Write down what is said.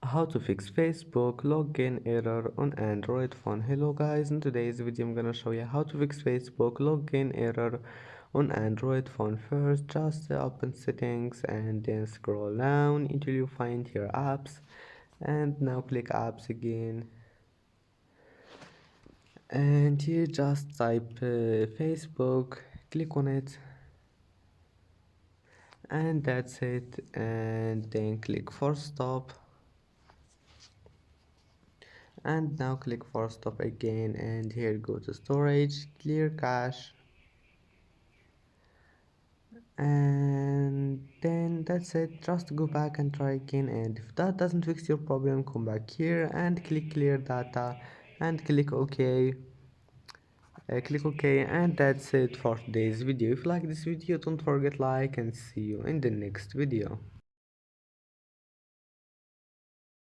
How to fix Facebook login error on Android phone. Hello guys, in today's video I'm gonna show you how to fix Facebook login error on Android phone. First, just open settings and then scroll down until you find here apps, and now click apps again, and here just type Facebook, click on it, and that's it, and then click force stop, and now click for stop again, and here go to storage, clear cache, and then that's it. Just go back and try again, and if that doesn't fix your problem, come back here and click clear data and click ok. Click ok, and that's it for today's video. If you like this video, don't forget like, and see you in the next video.